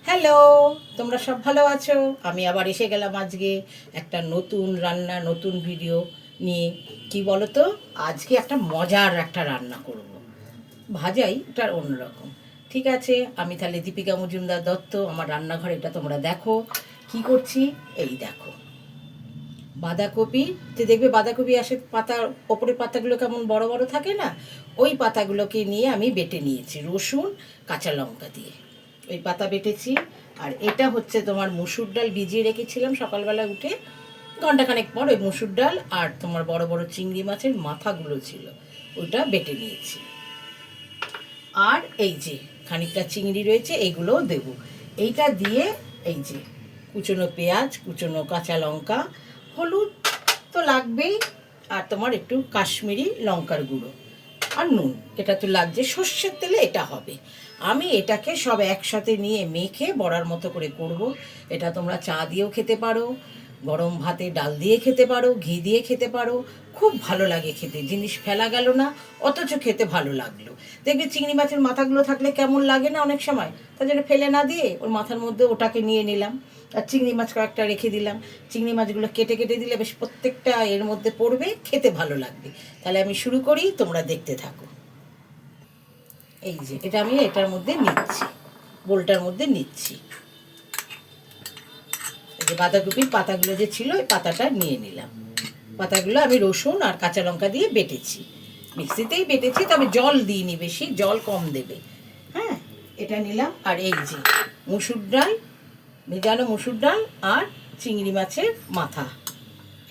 Hello, তোমরা সব ভালো আছো? আমি আবার এসে গেলাম আজকে একটা নতুন রান্না, নতুন ভিডিও নিয়ে। কি বলো তো, আজকে একটা মজার একটা রান্না করব। ভাজাই এটা অন্যরকম। ঠিক আছে, আমি তাহলে দীপিকা মজুমদার দত্ত, আমার রান্নাঘর এটা তোমরা দেখো কি করছি। এই দেখো বাঁধাকপি, যে দেখবে বাঁধাকপি আসে পাতার ওপরের পাতাগুলো কেমন বড় বড় থাকে না, ওই পাতাগুলোকে নিয়ে আমি বেটে নিয়েছি রসুন কাঁচা লঙ্কা দিয়ে। ওই পাতা বেটেছি। আর এটা হচ্ছে তোমার মুসুর ডাল ভিজিয়ে রেখেছিলাম সকালবেলা উঠে, ঘন্টাখানেক পর ওই মুসুর ডাল আর তোমার বড় বড় চিংড়ি মাছের মাথাগুলো ছিল, ওইটা বেটে নিয়েছি। আর এই যে খানিকটা চিংড়ি রয়েছে, এইগুলোও দেবো। এইটা দিয়ে এই যে কুচনো পেঁয়াজ, কুচনো কাঁচা লঙ্কা, হলুদ তো লাগবেই, আর তোমার একটু কাশ্মীরি লঙ্কার গুঁড়ো আর নুন, এটা তো লাগছে। সর্ষের তেলে এটা হবে। আমি এটাকে সব একসাথে নিয়ে মেখে বড়ার মতো করে করব। এটা তোমরা চা দিয়েও খেতে পারো, গরম ভাতে ডাল দিয়ে খেতে পারো, ঘি দিয়ে খেতে পারো। খুব ভালো লাগে খেতে, জিনিস ফেলা গেল না, অথচ খেতে ভালো লাগলো। দেখবে চিংড়ি মাছের মাথাগুলো থাকলে কেমন লাগে না অনেক সময়, তার জন্য ফেলে না দিয়ে ওর মাথার মধ্যে ওটাকে নিয়ে নিলাম। আর চিংড়ি মাছ কয়েকটা রেখে দিলাম। চিংড়ি মাছগুলো কেটে কেটে দিলে বেশ প্রত্যেকটা এর মধ্যে পড়বে, খেতে ভালো লাগবে। তাহলে আমি শুরু করি, তোমরা দেখতে থাকো। এই যে এটা আমি এটার মধ্যে নিচ্ছি, বোলটার মধ্যে নিচ্ছি। এই যে বাঁধাকপির পাতাগুলো যে ছিল, ওই পাতাটা নিয়ে নিলাম। পাতাগুলো আমি রসুন আর কাঁচা লঙ্কা দিয়ে বেটেছি, মিক্সিতেই বেটেছি, তবে জল দিইনি, বেশি জল কম দেবে। হ্যাঁ, এটা নিলাম। আর এই যে মুসুর ডাল, ভেজানো মুসুর ডাল আর চিংড়ি মাছের মাথা,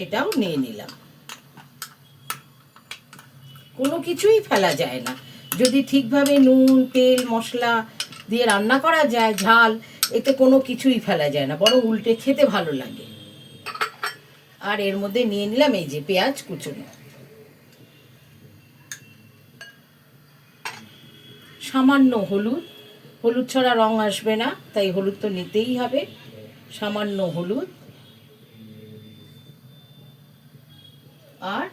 এটাও নিয়ে নিলাম। কোনো কিছুই ফেলা যায় না যদি ঠিকভাবে নুন তেল মশলা দিয়ে রান্না করা যায়, ঝাল, এতে কোনো কিছুই ফেলা যায় না, বরং উল্টে খেতে ভালো লাগে। আর এর মধ্যে নিয়ে নিলাম এই যে পেঁয়াজ কুচনো, সামান্য হলুদ, হলুদ ছাড়া রং আসবে না, তাই হলুদ তো নিতেই হবে। সামান্য হলুদ আর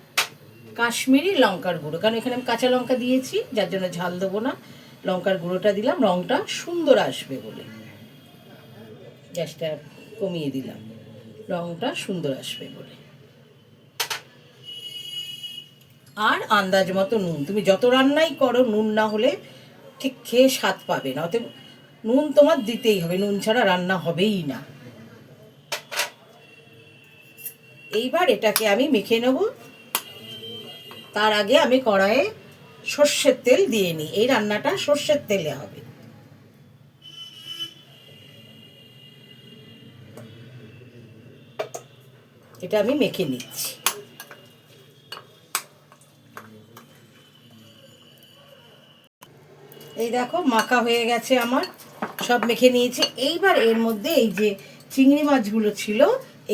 কাশ্মীরি লঙ্কার গুঁড়ো, কারণ এখানে আমি কাঁচা লঙ্কা দিয়েছি, যার জন্য ঝাল দেবো না। লঙ্কার গুঁড়োটা দিলাম রংটা সুন্দর আসবে বলে, গ্যাসটা কমিয়ে দিলাম, রংটা সুন্দর আসবে বলে। আর আন্দাজ মতো নুন, তুমি যত রান্নাই করো নুন না হলে ঠিক খেয়ে স্বাদ পাবে না, অতএব নুন তোমার দিতেই হবে, নুন ছাড়া রান্না হবেই না। এইবার এটাকে আমি মেখে নেব। তার আগে আমি কড়াইয়ে সর্ষের তেল দিয়ে নিই, এই রান্নাটা সর্ষের তেলে হবে। এটা আমি মেখে নিচ্ছি। এই দেখো মাখা হয়ে গেছে আমার, সব মেখে নিয়েছি। এইবার এর মধ্যে এই যে চিংড়ি মাছগুলো ছিল,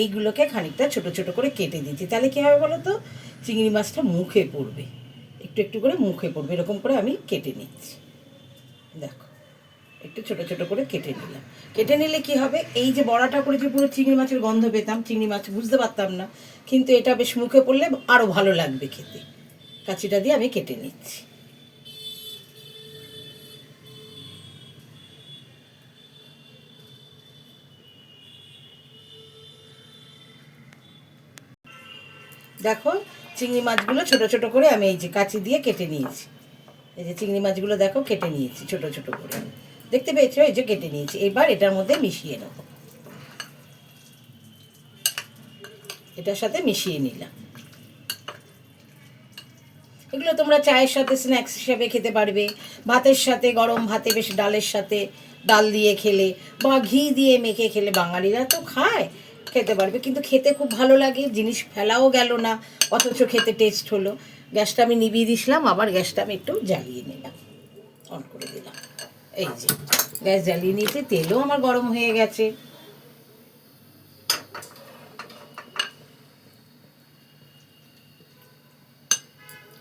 এইগুলোকে খানিকটা ছোট ছোট করে কেটে দিয়েছি। তাহলে কী হবে বলো তো, চিংড়ি মাছটা মুখে পড়বে, একটু একটু করে মুখে পড়বে, এরকম করে আমি কেটে নিচ্ছি। দেখো একটু ছোট ছোট করে কেটে নিলাম। কেটে নিলে কি হবে, এই যে বড়াটা করেছি পুরো চিংড়ি মাছের গন্ধ পেতাম, চিংড়ি মাছ বুঝতে পারতাম না, কিন্তু এটা বেশ মুখে পড়লে আরও ভালো লাগবে খেতে। কাঁচিটা দিয়ে আমি কেটে নিচ্ছি। দেখো চিংড়ি মাছগুলো ছোট ছোট করে আমি এই যে কাঁচি দিয়ে কেটে নিয়েছি। এই যে চিংড়ি মাছগুলো দেখো কেটে নিয়েছি ছোট ছোট করে, দেখতে পেয়েছো? এই যে কেটে নিয়েছি। এবার এটার মধ্যে মিশিয়ে নেব, এটার সাথে মিশিয়ে নিলাম। এগুলো তোমরা চায়ের সাথে স্ন্যাক্স হিসাবে খেতে পারবে, ভাতের সাথে, গরম ভাতে বেশ ডালের সাথে ডাল দিয়ে খেলে, বা ঘি দিয়ে মেখে খেলে, বাঙালিরা তো খায়, খেতে পারবে। কিন্তু খেতে খুব ভালো লাগে, জিনিস ফেলাও গেল না, অথচ খেতে টেস্ট হলো। গ্যাসটা আমি নিভিয়ে দিয়েছিলাম, আবার গ্যাসটা আমি একটু জ্বালিয়ে নিলাম, অন করে দিলাম। এই যে গ্যাস জ্বালিয়ে নিয়েছি, তেলও আমার গরম হয়ে গেছে।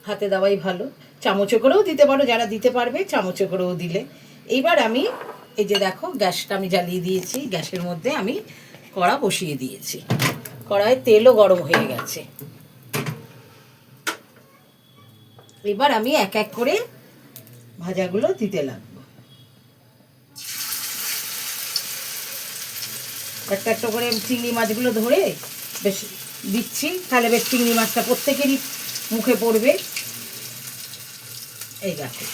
হাতে দেওয়াই ভালো, চামচে করেও দিতে পারো, যারা দিতে পারবে চামচে করেও দিলে। এইবার আমি এই যে দেখো গ্যাসটা আমি জ্বালিয়ে দিয়েছি, গ্যাসের মধ্যে আমি কড়া বসিয়ে দিয়েছি, কড়াইয়ে তেলও গরম হয়ে গেছে। এবার আমি এক এক করে ভাজাগুলো দিতে লাগবো। একটা একটা করে চিংড়ি মাছগুলো ধরে বেশ দিচ্ছি, তাহলে বেশ চিংড়ি মাছটা প্রত্যেকেরই মুখে পড়বে। এই দেখো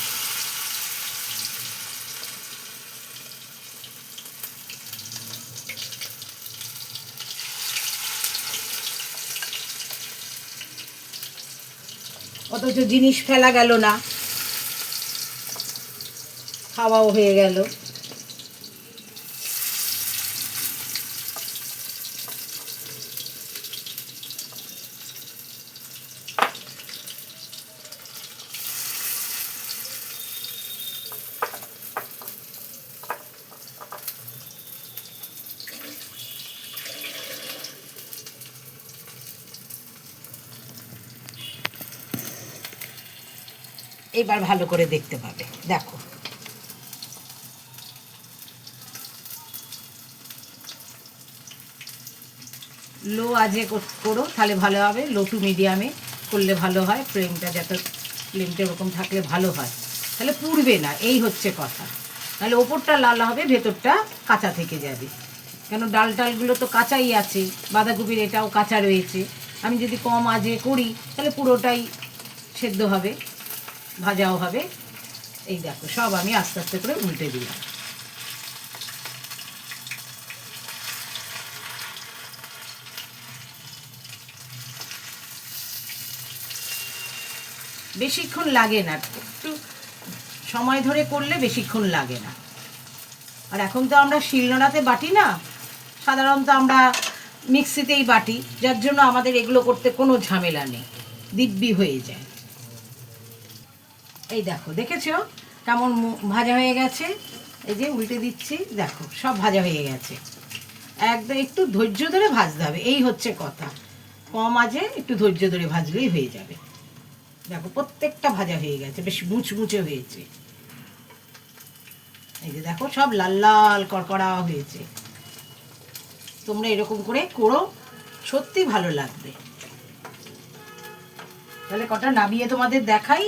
অথচ জিনিস ফেলা গেল না, খাওয়াও হয়ে গেল। এবার ভালো করে দেখতে পাবে, দেখো লো আজে করো তাহলে ভালো হবে, লো টু মিডিয়ামে করলে ভালো হয়, ফ্লেমটা ওরকম থাকলে ভালো হয়, তাহলে পুড়বে না, এই হচ্ছে কথা। তাহলে ওপরটা লাল হবে, ভেতরটা কাঁচা থেকে যাবে, কেন ডাল টালগুলো তো কাঁচাই আছে, বাঁধাকপির এটাও কাঁচা রয়েছে। আমি যদি কম আজে করি তাহলে পুরোটাই সেদ্ধ হবে, ভাজাও হবে। এই দেখো সব আমি আস্তে আস্তে করে উল্টে দিলাম। বেশিক্ষণ লাগে না, একটু সময় ধরে করলে বেশিক্ষণ লাগে না। আর এখন তো আমরা শিলনোড়াতে বাটি না, সাধারণত আমরা মিক্সিতেই বাটি, যার জন্য আমাদের এগুলো করতে কোনো ঝামেলা নেই, দিব্যি হয়ে যায়। এই দেখো দেখেছো কেমন ভাজা হয়ে গেছে, এই যে উল্টে দিচ্ছি, দেখো সব ভাজা হয়ে গেছে। একদম একটু ধৈর্য ধরে ভাজতে হবে, এই হচ্ছে কথা, কম আজে একটু ধৈর্য ধরে ভাজলেই হয়ে যাবে। দেখো প্রত্যেকটা ভাজা হয়ে গেছে, বেশ মুচমুচে হয়েছে। এই যে দেখো সব লাল লাল কড়কড়া হয়েছে। তোমরা এরকম করে করো, সত্যি ভালো লাগবে। তাহলে কটা নামিয়ে তোমাদের দেখাই।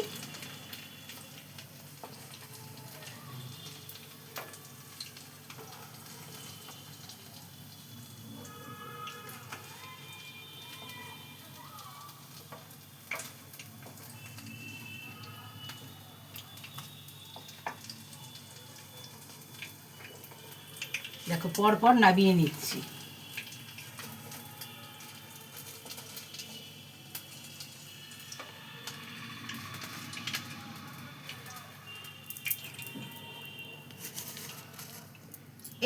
দেখো পর পর নামিয়ে নিচ্ছি।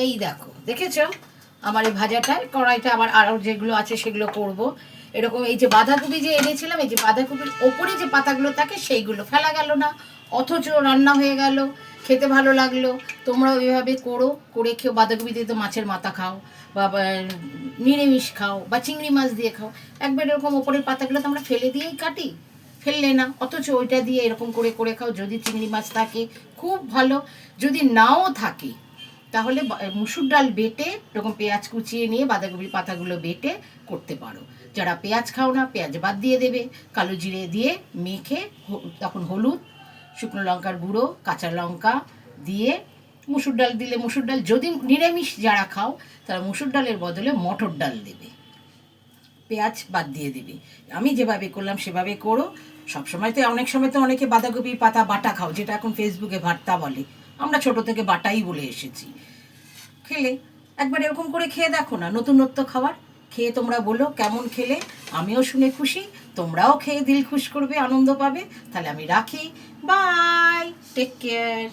এই দেখো দেখেছো আমার এই ভাজাটায় কড়াইটা, আবার আরও যেগুলো আছে সেগুলো করব। এরকম এই যে বাঁধাকপি যে এনেছিলাম, এই যে বাঁধাকপির ওপরে যে পাতাগুলো থাকে সেইগুলো ফেলা গেল না, অথচ রান্না হয়ে গেল, খেতে ভালো লাগলো। তোমরাও এভাবে করো, করে খেও। বাঁধাকপি দিয়ে তো মাছের মাথা খাও, বা নিরামিষ খাও, বা চিংড়ি মাছ দিয়ে খাও। একবার এরকম ওপরের পাতাগুলো তো আমরা ফেলে দিয়েই কাটি, ফেললে না, অথচ ওইটা দিয়ে এরকম করে করে খাও। যদি চিংড়ি মাছ থাকে খুব ভালো, যদি নাও থাকে তাহলে মুসুর ডাল বেটে এরকম পেঁয়াজ কুচিয়ে নিয়ে বাঁধাকপির পাতাগুলো বেটে করতে পারো। যারা পেঁয়াজ খাও না, পেঁয়াজ বাদ দিয়ে দেবে, কালো জিরে দিয়ে মেখে, তখন হলুদ, শুকনো লঙ্কার গুঁড়ো, কাঁচা লঙ্কা দিয়ে মুসুর ডাল দিলে, মুসুর ডাল যদি নিরামিষ যারা খাও তারা মুসুর ডালের বদলে মটর ডাল দেবে, পেঁয়াজ বাদ দিয়ে দেবে। আমি যেভাবে করলাম সেভাবে করো। সবসময় তো, অনেক সময় তো অনেকে বাঁধাকপির পাতা বাটা খাও, যেটা এখন ফেসবুকে ভর্তা বলে, আমরা ছোট থেকে বাটাই বলে এসেছি। খেলে একবার এরকম করে খেয়ে দেখো না, নতুনত্ব খাবার খেয়ে তোমরা বলো কেমন খেলে। আমিও শুনে খুশি, তোমরাও খেয়ে দিল খুশ করবে, আনন্দ পাবে। তাহলে আমি রাখি, বাই, টেক কেয়ার।